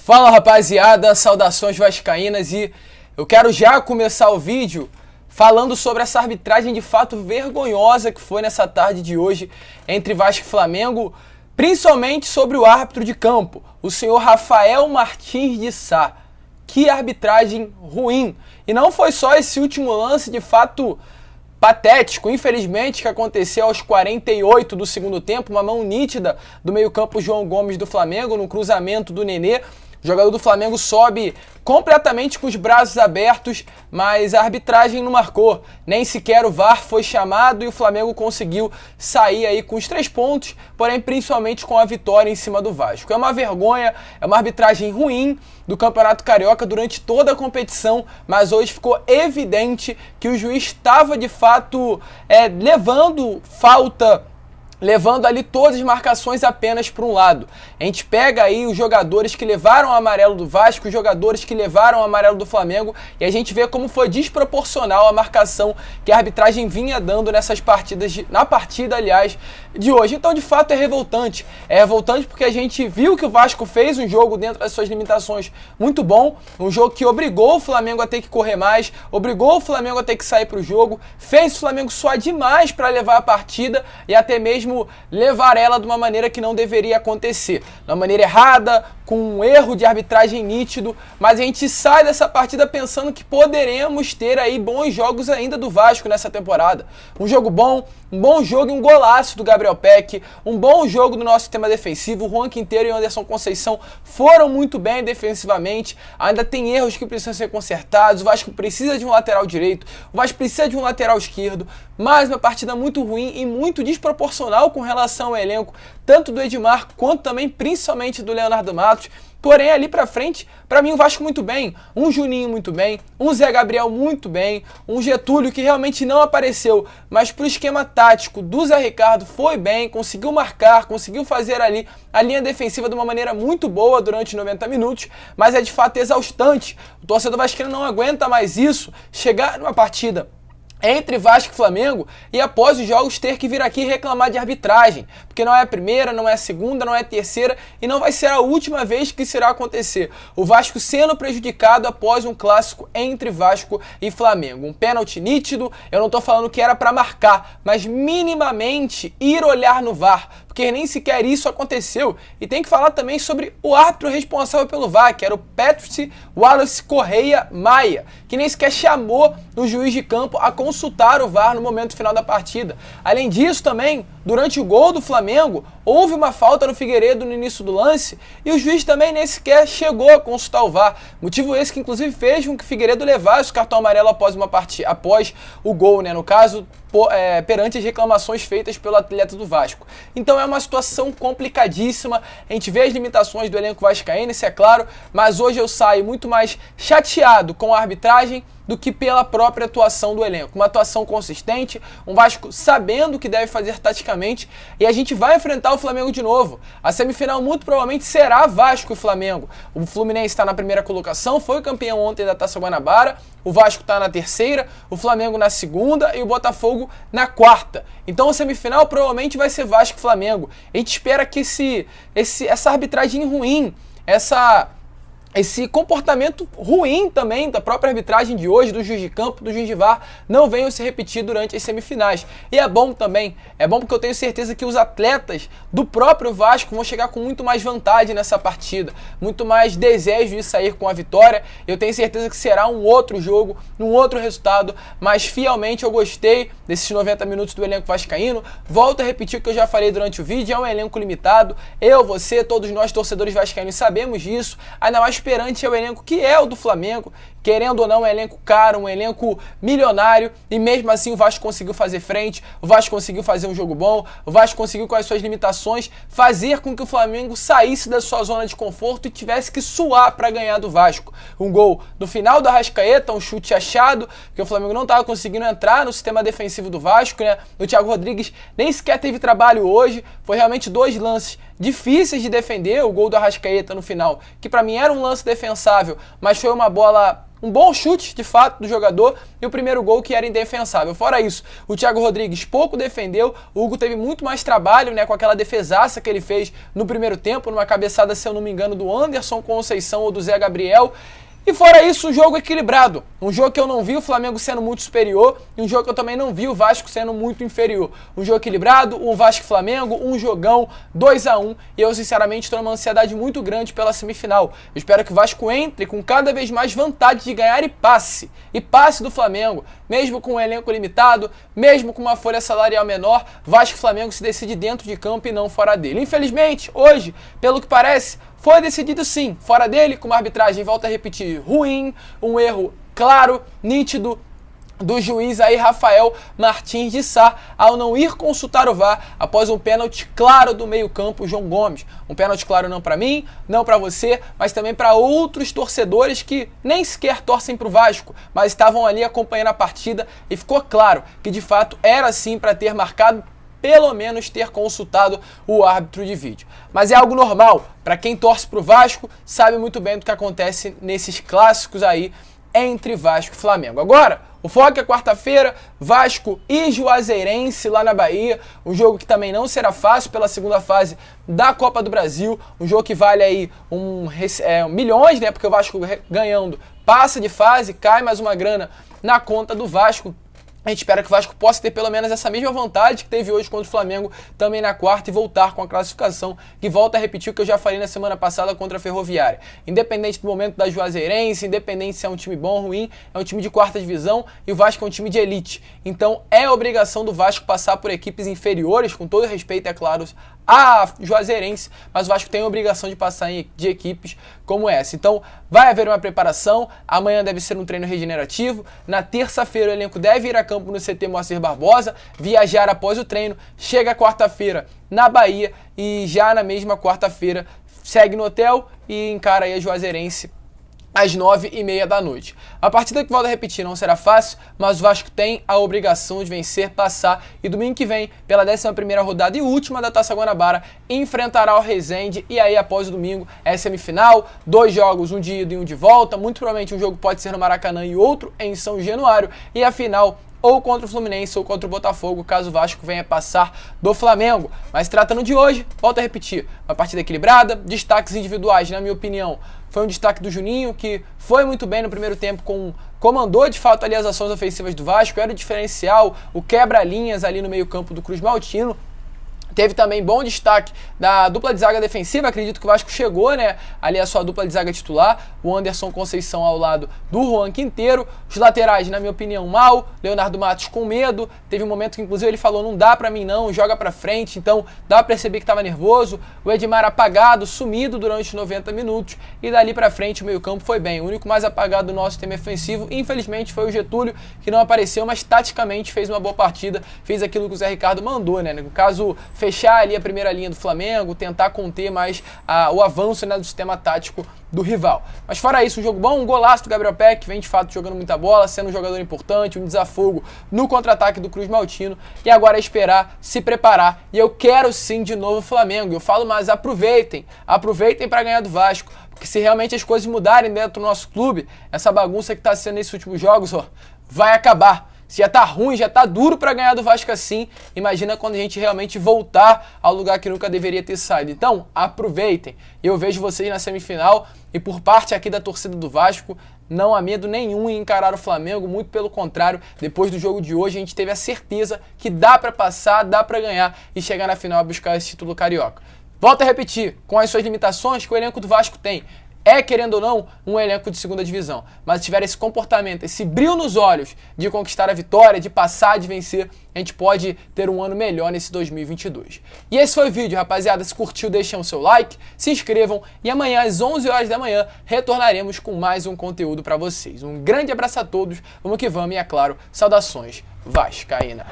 Fala rapaziada, saudações vascaínas e eu quero já começar o vídeo falando sobre essa arbitragem de fato vergonhosa que foi nessa tarde de hoje entre Vasco e Flamengo, principalmente sobre o árbitro de campo, o senhor Rafael Martins de Sá. Que arbitragem ruim! E não foi só esse último lance de fato patético, infelizmente, que aconteceu aos 48 do segundo tempo, uma mão nítida do meio-campo João Gomes do Flamengo no cruzamento do Nenê. O jogador do Flamengo sobe completamente com os braços abertos, mas a arbitragem não marcou. Nem sequer o VAR foi chamado e o Flamengo conseguiu sair aí com os 3 pontos, porém principalmente com a vitória em cima do Vasco. É uma vergonha, é uma arbitragem ruim do Campeonato Carioca durante toda a competição, mas hoje ficou evidente que o juiz estava de fato levando ali todas as marcações apenas para um lado. A gente pega aí os jogadores que levaram o amarelo do Vasco, os jogadores que levaram o amarelo do Flamengo, e a gente vê como foi desproporcional a marcação que a arbitragem vinha dando nessas partidas, na partida, aliás, de hoje. Então, de fato, é revoltante. É revoltante porque a gente viu que o Vasco fez um jogo dentro das suas limitações muito bom, um jogo que obrigou o Flamengo a ter que correr mais, obrigou o Flamengo a ter que sair para o jogo, fez o Flamengo suar demais para levar a partida e até mesmo levar ela de uma maneira que não deveria acontecer, de uma maneira errada, com um erro de arbitragem nítido, mas a gente sai dessa partida pensando que poderemos ter aí bons jogos ainda do Vasco nessa temporada. Um jogo bom, um bom jogo e um golaço do Gabriel Peck, um bom jogo do nosso sistema defensivo. O Juan Quinteiro e o Anderson Conceição foram muito bem defensivamente, ainda tem erros que precisam ser consertados, o Vasco precisa de um lateral direito, o Vasco precisa de um lateral esquerdo, mas uma partida muito ruim e muito desproporcional com relação ao elenco, tanto do Edmar quanto também principalmente do Leonardo Matos. Porém, ali pra frente, pra mim o Vasco muito bem, um Juninho muito bem, um Zé Gabriel muito bem, um Getúlio que realmente não apareceu, mas pro esquema tático do Zé Ricardo foi bem, conseguiu marcar, conseguiu fazer ali a linha defensiva de uma maneira muito boa durante 90 minutos, mas é de fato exaustante. O torcedor vascaíno não aguenta mais isso, chegar numa partida entre Vasco e Flamengo e após os jogos ter que vir aqui reclamar de arbitragem, porque não é a primeira, não é a segunda, não é a terceira e não vai ser a última vez que isso irá acontecer. O Vasco sendo prejudicado após um clássico entre Vasco e Flamengo. Um pênalti nítido, eu não tô falando que era para marcar, mas minimamente ir olhar no VAR, porque nem sequer isso aconteceu. E tem que falar também sobre o árbitro responsável pelo VAR, que era o Patrick Wallace Correia Maia, que nem sequer chamou o juiz de campo a consultar o VAR no momento final da partida. Além disso também, durante o gol do Flamengo, houve uma falta no Figueiredo no início do lance e o juiz também nem sequer chegou a consultar o VAR. Motivo esse que inclusive fez com que o Figueiredo levasse o cartão amarelo após o gol, né? No caso, perante as reclamações feitas pelo atleta do Vasco. Então é uma situação complicadíssima, a gente vê as limitações do elenco vascaíno, isso é claro, mas hoje eu saio muito mais chateado com a arbitragem do que pela própria atuação do elenco. Uma atuação consistente, um Vasco sabendo o que deve fazer taticamente, e a gente vai enfrentar o Flamengo de novo. A semifinal muito provavelmente será Vasco e Flamengo. O Fluminense está na primeira colocação, foi campeão ontem da Taça Guanabara, o Vasco está na terceira, o Flamengo na segunda e o Botafogo na quarta. Então a semifinal provavelmente vai ser Vasco e Flamengo. A gente espera que essa arbitragem ruim, esse comportamento ruim também da própria arbitragem de hoje, do juiz de campo, do juiz de VAR, não venham se repetir durante as semifinais. E é bom também, é bom porque eu tenho certeza que os atletas do próprio Vasco vão chegar com muito mais vantagem nessa partida, muito mais desejo de sair com a vitória. Eu tenho certeza que será um outro jogo, um outro resultado, mas fielmente eu gostei desses 90 minutos do elenco vascaíno. Volto a repetir o que eu já falei durante o vídeo, é um elenco limitado. Eu, você, todos nós torcedores vascaínos sabemos disso, ainda mais perante o elenco que é o do Flamengo, querendo ou não, um elenco caro, um elenco milionário, e mesmo assim o Vasco conseguiu fazer frente, o Vasco conseguiu fazer um jogo bom, o Vasco conseguiu, com as suas limitações, fazer com que o Flamengo saísse da sua zona de conforto e tivesse que suar para ganhar do Vasco. Um gol no final do Arrascaeta, um chute achado, que o Flamengo não estava conseguindo entrar no sistema defensivo do Vasco, né? O Thiago Rodrigues nem sequer teve trabalho hoje, foi realmente 2 lances difíceis de defender, o gol do Arrascaeta no final, que para mim era um lance defensável, mas foi uma bola um bom chute, de fato, do jogador e o primeiro gol que era indefensável. Fora isso, o Thiago Rodrigues pouco defendeu, o Hugo teve muito mais trabalho, né, com aquela defesaça que ele fez no primeiro tempo, numa cabeçada, se eu não me engano, do Anderson Conceição ou do Zé Gabriel. E fora isso, um jogo equilibrado, um jogo que eu não vi o Flamengo sendo muito superior e um jogo que eu também não vi o Vasco sendo muito inferior. Um jogo equilibrado, um Vasco-Flamengo, um jogão, 2-1, e eu sinceramente estou numa ansiedade muito grande pela semifinal. Eu espero que o Vasco entre com cada vez mais vontade de ganhar e passe do Flamengo, mesmo com um elenco limitado, mesmo com uma folha salarial menor, Vasco e Flamengo se decide dentro de campo e não fora dele. Infelizmente, hoje, pelo que parece, foi decidido sim, fora dele, com uma arbitragem, volta a repetir, ruim, um erro claro, nítido do juiz aí Rafael Martins de Sá, ao não ir consultar o VAR após um pênalti claro do meio-campo, João Gomes. Um pênalti claro não para mim, não para você, mas também para outros torcedores que nem sequer torcem para o Vasco, mas estavam ali acompanhando a partida e ficou claro que de fato era sim para ter marcado, pelo menos ter consultado o árbitro de vídeo. Mas é algo normal, para quem torce para o Vasco, sabe muito bem do que acontece nesses clássicos aí entre Vasco e Flamengo. Agora, o foco é quarta-feira, Vasco e Juazeirense lá na Bahia, um jogo que também não será fácil pela segunda fase da Copa do Brasil, um jogo que vale aí milhões, né, porque o Vasco ganhando passa de fase, cai mais uma grana na conta do Vasco. A gente espera que o Vasco possa ter pelo menos essa mesma vontade que teve hoje contra o Flamengo também na quarta e voltar com a classificação, que volta a repetir o que eu já falei na semana passada contra a Ferroviária. Independente do momento da Juazeirense, independente se é um time bom ou ruim, é um time de quarta divisão e o Vasco é um time de elite. Então é obrigação do Vasco passar por equipes inferiores, com todo respeito, é claro, a Juazeirense, mas o Vasco tem a obrigação de passar de equipes como essa. Então vai haver uma preparação, amanhã deve ser um treino regenerativo, na terça-feira o elenco deve ir a campo no CT Moacir Barbosa, viajar após o treino, chega quarta-feira na Bahia e já na mesma quarta-feira segue no hotel e encara aí a Juazeirense às 9h30 da noite. A partida que volta a repetir não será fácil, mas o Vasco tem a obrigação de vencer, passar e domingo que vem, pela 11ª rodada e última da Taça Guanabara, enfrentará o Resende e aí após o domingo é semifinal, 2 jogos, um de ida e um de volta, muito provavelmente um jogo pode ser no Maracanã e outro em São Januário e a final ou contra o Fluminense ou contra o Botafogo, caso o Vasco venha passar do Flamengo. Mas tratando de hoje, volto a repetir, uma partida equilibrada, destaques individuais, na minha opinião, foi um destaque do Juninho, que foi muito bem no primeiro tempo, comandou de fato ali as ações ofensivas do Vasco, era o diferencial, o quebra-linhas ali no meio campo do Cruz Maltino. Teve também bom destaque da dupla de zaga defensiva, acredito que o Vasco chegou, né, ali a sua dupla de zaga titular, o Anderson Conceição ao lado do Juan Quinteiro, os laterais, na minha opinião, mal, Leonardo Matos com medo, teve um momento que inclusive ele falou, não dá pra mim não, joga pra frente, então dá pra perceber que tava nervoso, o Edmar apagado, sumido durante os 90 minutos, e dali pra frente o meio campo foi bem, o único mais apagado do nosso sistema ofensivo, infelizmente foi o Getúlio, que não apareceu, mas taticamente fez uma boa partida, fez aquilo que o Zé Ricardo mandou, né, no caso, fechar ali a primeira linha do Flamengo, tentar conter mais o avanço, né, do sistema tático do rival. Mas fora isso, um jogo bom, um golaço do Gabriel Peck, que vem de fato jogando muita bola, sendo um jogador importante, um desafogo no contra-ataque do Cruz Maltino, e agora é esperar, se preparar, e eu quero sim de novo o Flamengo, eu falo mais, aproveitem para ganhar do Vasco, porque se realmente as coisas mudarem dentro do nosso clube, essa bagunça que está sendo nesses últimos jogos, vai acabar. Se já tá ruim, já tá duro para ganhar do Vasco assim, imagina quando a gente realmente voltar ao lugar que nunca deveria ter saído. Então, aproveitem. Eu vejo vocês na semifinal e por parte aqui da torcida do Vasco, não há medo nenhum em encarar o Flamengo, muito pelo contrário, depois do jogo de hoje a gente teve a certeza que dá para passar, dá para ganhar e chegar na final a buscar esse título carioca. Volto a repetir, com as suas limitações que o elenco do Vasco tem, é, querendo ou não, um elenco de segunda divisão. Mas se tiver esse comportamento, esse brilho nos olhos de conquistar a vitória, de passar, de vencer, a gente pode ter um ano melhor nesse 2022. E esse foi o vídeo, rapaziada. Se curtiu, deixem o seu like, se inscrevam e amanhã às 11 horas da manhã retornaremos com mais um conteúdo para vocês. Um grande abraço a todos, vamos que vamos e, é claro, saudações vascaína.